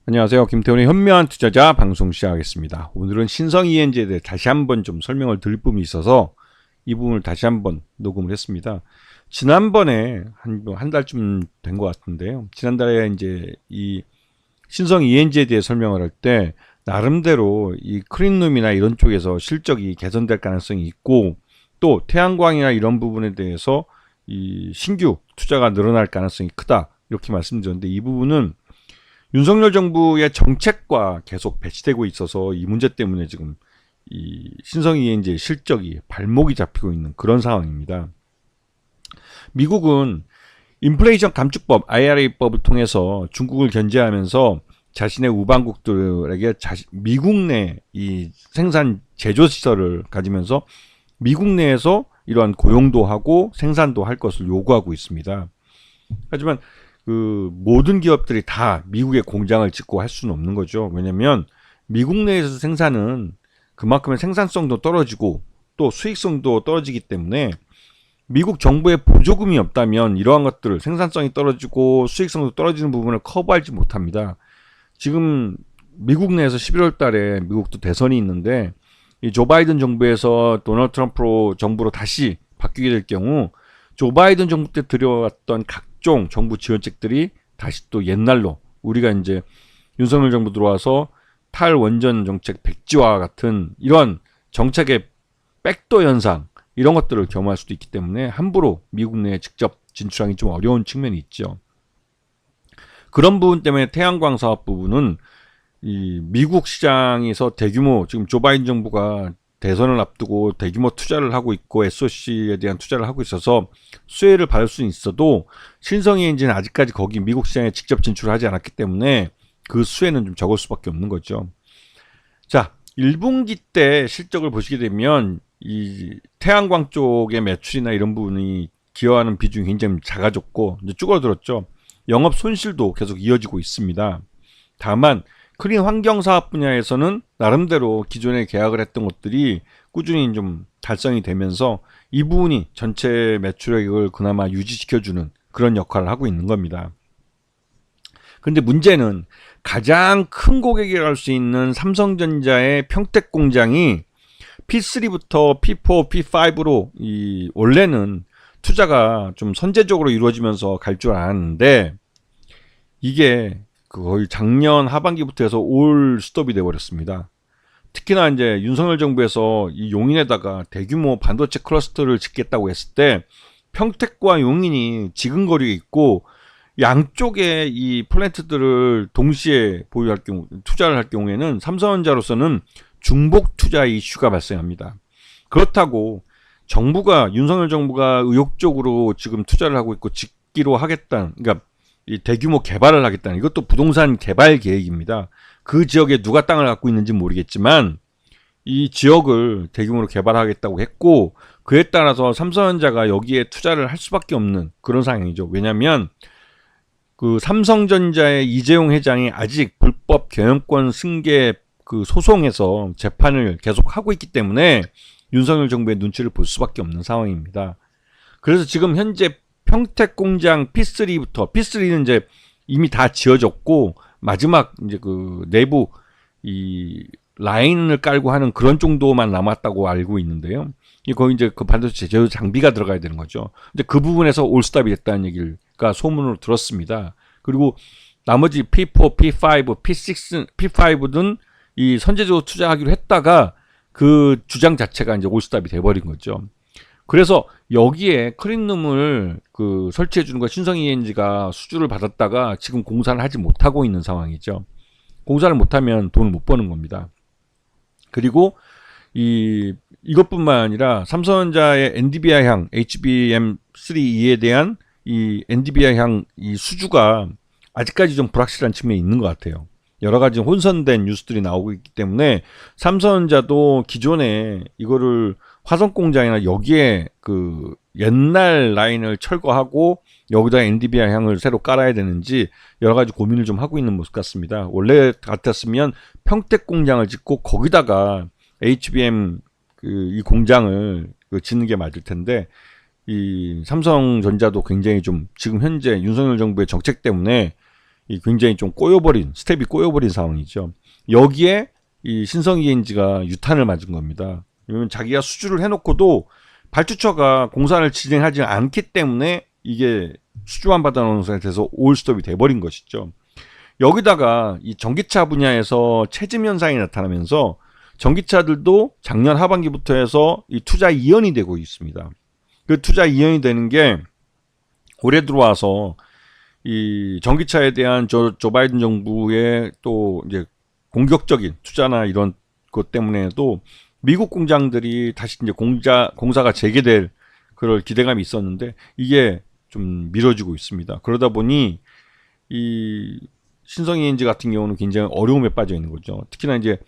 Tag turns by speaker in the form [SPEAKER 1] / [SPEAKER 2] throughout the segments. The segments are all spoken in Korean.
[SPEAKER 1] 안녕하세요. 김태훈의 현명한 투자자 방송 시작하겠습니다. 오늘은 신성 ENG에 대해 다시 한번 좀 설명을 드릴 부분이 있어서 이 부분을 다시 한번 녹음을 했습니다. 지난번에 한 달쯤 된 것 같은데요. 지난달에 이제 이 신성 ENG에 대해 설명을 할 때 나름대로 이 크린룸이나 이런 쪽에서 실적이 개선될 가능성이 있고 또 태양광이나 이런 부분에 대해서 이 신규 투자가 늘어날 가능성이 크다 이렇게 말씀드렸는데 이 부분은 윤석열 정부의 정책과 계속 배치되고 있어서 이 문제 때문에 지금 이 신성 ENG의 실적이 발목이 잡히고 있는 그런 상황입니다. 미국은 인플레이션 감축법 IRA법을 통해서 중국을 견제하면서 자신의 우방국들에게 미국 내 이 생산 제조 시설을 가지면서 미국 내에서 이러한 고용도 하고 생산도 할 것을 요구하고 있습니다. 하지만 그 모든 기업들이 다 미국에 공장을 짓고 할 수는 없는 거죠. 왜냐하면 미국 내에서 생산은 그만큼의 생산성도 떨어지고 또 수익성도 떨어지기 때문에 미국 정부의 보조금이 없다면 이러한 것들을 생산성이 떨어지고 수익성도 떨어지는 부분을 커버하지 못합니다. 지금 미국 내에서 11월 달에 미국도 대선이 있는데 이 조 바이든 정부에서 도널드 트럼프 정부로 다시 바뀌게 될 경우 조 바이든 정부 때 들여왔던 각종 정부 지원책들이 다시 또 옛날로 우리가 이제 윤석열 정부 들어와서 탈원전 정책 백지화 같은 이런 정책의 백도 현상 이런 것들을 겸할 수도 있기 때문에 함부로 미국 내에 직접 진출하기 좀 어려운 측면이 있죠. 그런 부분 때문에 태양광 사업 부분은 이 미국 시장에서 대규모 지금 조 바이든 정부가 대선을 앞두고 대규모 투자를 하고 있고 SOC에 대한 투자를 하고 있어서 수혜를 받을 수는 있어도 신성 ENG는 아직까지 거기 미국 시장에 직접 진출하지 않았기 때문에 그 수혜는 좀 적을 수밖에 없는 거죠. 자, 1분기 때 실적을 보시게 되면 이 태양광 쪽의 매출이나 이런 부분이 기여하는 비중이 굉장히 작아졌고 이제 줄어들었죠. 영업 손실도 계속 이어지고 있습니다. 다만 크린 환경 사업 분야에서는 나름대로 기존에 계약을 했던 것들이 꾸준히 좀 달성이 되면서 이 부분이 전체 매출액을 그나마 유지시켜주는 그런 역할을 하고 있는 겁니다. 근데 문제는 가장 큰 고객이라 할 수 있는 삼성전자의 평택 공장이 P3부터 P4, P5로 이 원래는 투자가 좀 선제적으로 이루어지면서 갈 줄 알았는데 이게 거의 작년 하반기부터 해서 올 스톱이 돼버렸습니다. 특히나 이제 윤석열 정부에서 이 용인에다가 대규모 반도체 클러스터를 짓겠다고 했을 때 평택과 용인이 지근거리에 있고 양쪽에 이 플랜트들을 동시에 보유할 경우 투자를 할 경우에는 삼성전자로서는 중복 투자 이슈가 발생합니다. 그렇다고 정부가 윤석열 정부가 의욕적으로 지금 투자를 하고 있고 짓기로 하겠다는 그러니까 이 대규모 개발을 하겠다는 이것도 부동산 개발 계획입니다. 그 지역에 누가 땅을 갖고 있는지 모르겠지만 이 지역을 대규모로 개발하겠다고 했고 그에 따라서 삼성전자가 여기에 투자를 할 수밖에 없는 그런 상황이죠. 왜냐하면 그 삼성전자의 이재용 회장이 아직 불법 경영권 승계 그 소송에서 재판을 계속 하고 있기 때문에 윤석열 정부의 눈치를 볼 수밖에 없는 상황입니다. 그래서 지금 현재 평택 공장 P3는 이제 이미 다 지어졌고 마지막 이제 그 내부 이 라인을 깔고 하는 그런 정도만 남았다고 알고 있는데요. 거기 이제 그 반도체 제조 장비가 들어가야 되는 거죠. 근데 그 부분에서 올스톱이 됐다는 얘기가 소문으로 들었습니다. 그리고 나머지 P4, P5, P6, P5는 이 선제적으로 투자하기로 했다가 그 주장 자체가 이제 올스톱이 돼버린 거죠. 그래서 여기에 크린룸을 그 설치해 주는 거 신성 ENG가 수주를 받았다가 지금 공사를 하지 못하고 있는 상황이죠. 공사를 못하면 돈을 못 버는 겁니다. 그리고 이것뿐만 아니라 삼성전자의 NDVI향 HBM3E에 대한 이 NDVI향 이 수주가 아직까지 좀 불확실한 측면이 있는 것 같아요. 여러 가지 혼선된 뉴스들이 나오고 있기 때문에 삼성전자도 기존에 이거를 화성 공장이나 여기에 그 옛날 라인을 철거하고 여기다 NDVI 향을 새로 깔아야 되는지 여러 가지 고민을 좀 하고 있는 모습 같습니다. 원래 같았으면 평택 공장을 짓고 거기다가 HBM 이 공장을 짓는 게 맞을 텐데 이 삼성전자도 굉장히 좀 지금 현재 윤석열 정부의 정책 때문에 이 굉장히 좀 꼬여버린 스텝이 꼬여버린 상황이죠. 여기에 이 신성이엔지가 유탄을 맞은 겁니다. 왜냐면 자기가 수주를 해놓고도 발주처가 공사를 진행하지 않기 때문에 이게 수주만 받아놓은 상태에서 올스톱이 돼버린 것이죠. 여기다가 이 전기차 분야에서 채집 현상이 나타나면서 전기차들도 작년 하반기부터 해서 이 투자 이연이 되고 있습니다. 그 투자 이연이 되는 게 올해 들어와서 이 전기차에 대한 조 바이든 정부의 또 이제 공격적인 투자나 이런 것 때문에도 미국 공장들이 다시 이제 공사가 재개될 그럴 기대감이 있었는데 이게 좀 미뤄지고 있습니다. 그러다 보니 이 신성이엔지 같은 경우는 굉장히 어려움에 빠져 있는 거죠. 특히나 이제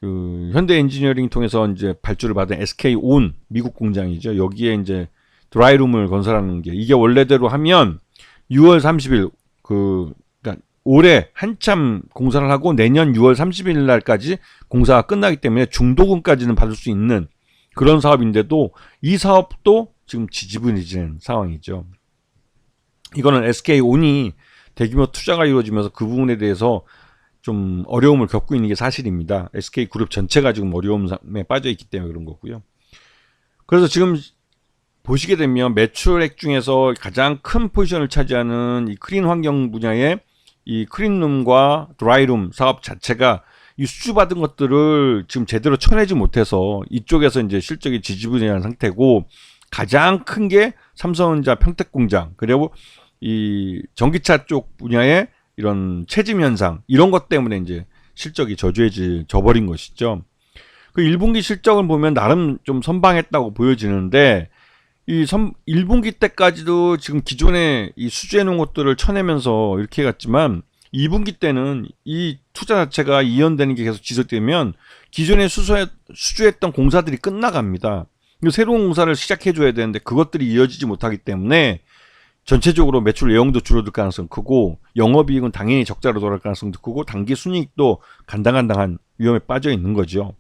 [SPEAKER 1] 그 현대 엔지니어링 통해서 이제 발주를 받은 SK 온 미국 공장이죠. 여기에 이제 드라이룸을 건설하는 게 이게 원래대로 하면 6월 30일 그러니까 올해 한참 공사를 하고 내년 6월 30일 날까지 공사가 끝나기 때문에 중도금까지는 받을 수 있는 그런 사업인데도 이 사업도 지금 지지부진한 상황이죠. 이거는 SK 온이 대규모 투자가 이루어지면서 그 부분에 대해서 좀 어려움을 겪고 있는 게 사실입니다. SK그룹 전체가 지금 어려움에 빠져 있기 때문에 그런 거고요. 그래서 지금 보시게 되면 매출액 중에서 가장 큰 포지션을 차지하는 이 크린 환경 분야의 이 크린룸과 드라이룸 사업 자체가 이 수주받은 것들을 지금 제대로 쳐내지 못해서 이쪽에서 이제 실적이 지지부진한 상태고 가장 큰 게 삼성전자 평택공장 그리고 이 전기차 쪽 분야의 이런 채집 현상 이런 것 때문에 이제 실적이 저조해져 버린 것이죠. 그 1분기 실적을 보면 나름 좀 선방했다고 보여지는데 이 1분기 때까지도 지금 기존에 이 수주해 놓은 것들을 쳐내면서 이렇게 갔지만 2분기 때는 이 투자 자체가 이연되는 게 계속 지속되면 기존에 수주했던 공사들이 끝나갑니다. 새로운 공사를 시작해 줘야 되는데 그것들이 이어지지 못하기 때문에 전체적으로 매출 내용도 줄어들 가능성이 크고 영업이익은 당연히 적자로 돌아갈 가능성도 크고 단기 순이익도 간당간당한 위험에 빠져 있는 거죠.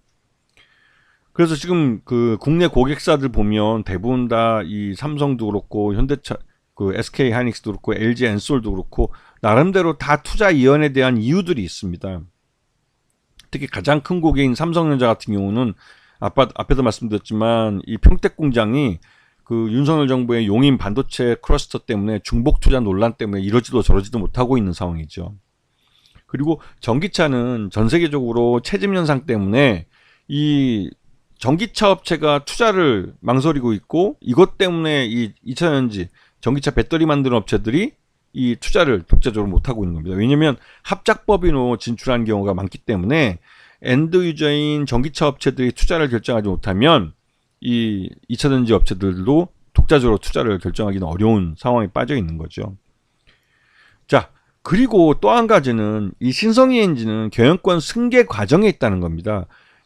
[SPEAKER 1] 그래서 지금 그 국내 고객사들 보면 대부분 다 이 삼성도 그렇고 현대차, 그 SK 하이닉스도 그렇고 LG 엔솔도 그렇고 나름대로 다 투자 이연에 대한 이유들이 있습니다. 특히 가장 큰 고객인 삼성전자 같은 경우는 앞에도 말씀드렸지만 이 평택 공장이 그 윤석열 정부의 용인 반도체 클러스터 때문에 중복 투자 논란 때문에 이러지도 저러지도 못하고 있는 상황이죠. 그리고 전기차는 전 세계적으로 채집 현상 때문에 이 전기차 업체가 투자를 망설이고 있고 이것 때문에 이 2차전지 전기차 배터리 만드는 업체들이 이 투자를 독자적으로 못하고 있는 겁니다. 왜냐하면 합작법인으로 진출한 경우가 많기 때문에 엔드 유저인 전기차 업체들이 투자를 결정하지 못하면 이 2차전지 업체들도 독자적으로 투자를 결정하기는 어려운 상황에 빠져 있는 거죠. 자, 그리고 또 한 가지는 이 신성이엔지는 경영권 승계 과정에 있다는 겁니다.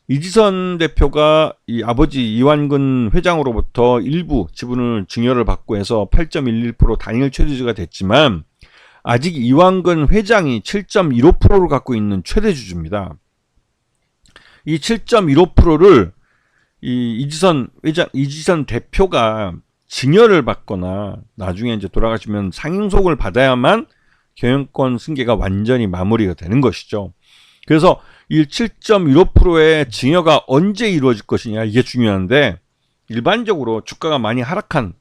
[SPEAKER 1] 이지선 대표가 이 아버지 이완근 회장으로부터 일부 지분을 증여를 받고 해서 8.11% 단일 최대주주가 됐지만 아직 이완근 회장이 7.15%를 갖고 있는 최대주주입니다. 이 7.15%를 이 이지선 대표가 증여를 받거나 나중에 이제 돌아가시면 상응속을 받아야만 경영권 승계가 완전히 마무리가 되는 것이죠. 그래서 이 7.15%의 증여가 언제 이루어질 것이냐 이게 중요한데 일반적으로 주가가 많이 하락한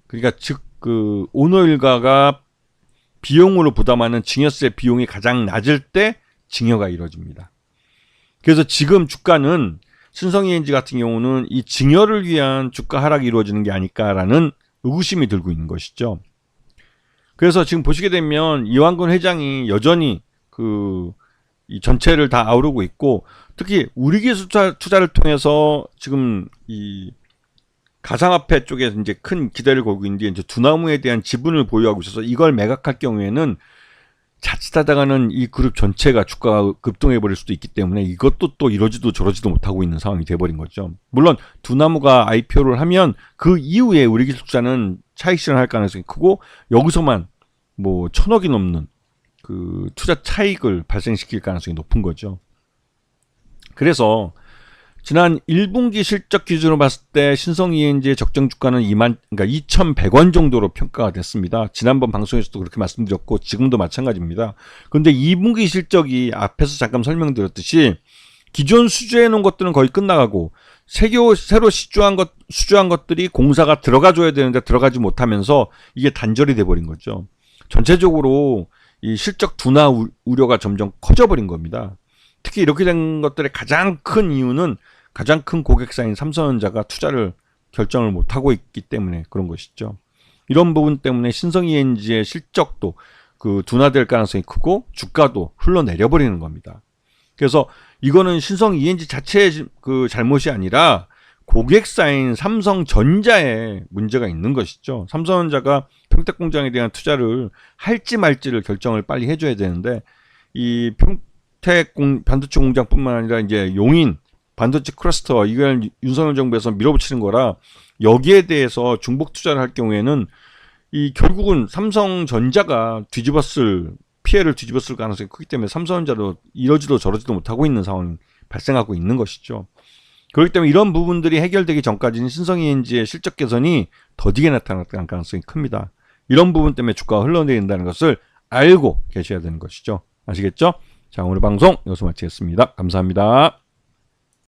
[SPEAKER 1] 그러니까 즉 그 오너 일가가 비용으로 부담하는 증여세 비용이 가장 낮을 때 증여가 이루어집니다. 그래서 지금 주가는 신성이엔지 같은 경우는 이 증여를 위한 주가 하락이 이루어지는 게 아닐까라는 의구심이 들고 있는 것이죠. 그래서 지금 보시게 되면 이완근 회장이 여전히 이 전체를 다 아우르고 있고 특히 우리기술 투자를 통해서 지금 이 가상화폐 쪽에 이제 큰 기대를 걸고 있는데 이제 두나무에 대한 지분을 보유하고 있어서 이걸 매각할 경우에는 자칫하다가는 이 그룹 전체가 주가가 급등해 버릴 수도 있기 때문에 이것도 또 이러지도 저러지도 못하고 있는 상황이 돼버린 거죠. 물론 두나무가 IPO를 하면 그 이후에 우리기술 투자는 차익 실현할 가능성이 크고 여기서만 뭐 1,000억이 넘는 그 투자 차익을 발생시킬 가능성이 높은 거죠. 그래서 지난 1분기 실적 기준으로 봤을 때 신성 ENG의 적정 주가는 2,100원 정도로 평가가 됐습니다. 지난번 방송에서도 그렇게 말씀드렸고 지금도 마찬가지입니다. 그런데 2분기 실적이 앞에서 잠깐 설명드렸듯이 기존 수주해 놓은 것들은 거의 끝나가고 새로 수주한 것들이 공사가 들어가줘야 되는데 들어가지 못하면서 이게 단절이 돼버린 거죠. 전체적으로 이 실적 둔화 우려가 점점 커져버린 겁니다. 특히 이렇게 된 것들의 가장 큰 이유는 가장 큰 고객사인 삼성전자가 투자를 결정을 못하고 있기 때문에 그런 것이죠. 이런 부분 때문에 신성 ENG의 실적도 그 둔화될 가능성이 크고 주가도 흘러내려버리는 겁니다. 그래서 이거는 신성 ENG 자체의 그 잘못이 아니라 고객사인 삼성전자에 문제가 있는 것이죠. 삼성전자가 평택 공장에 대한 투자를 할지 말지를 결정을 빨리 해줘야 되는데 이 평택 반도체 공장뿐만 아니라 이제 용인 반도체 클러스터 이걸 윤석열 정부에서 밀어붙이는 거라 여기에 대해서 중복 투자를 할 경우에는 이 결국은 삼성전자가 피해를 뒤집었을 가능성이 크기 때문에 삼성전자도 이러지도 저러지도 못하고 있는 상황이 발생하고 있는 것이죠. 그렇기 때문에 이런 부분들이 해결되기 전까지는 신성 ENG의 실적 개선이 더디게 나타날 가능성이 큽니다. 이런 부분 때문에 주가가 흘러내린다는 것을 알고 계셔야 되는 것이죠. 아시겠죠? 자, 오늘 방송 여기서 마치겠습니다. 감사합니다.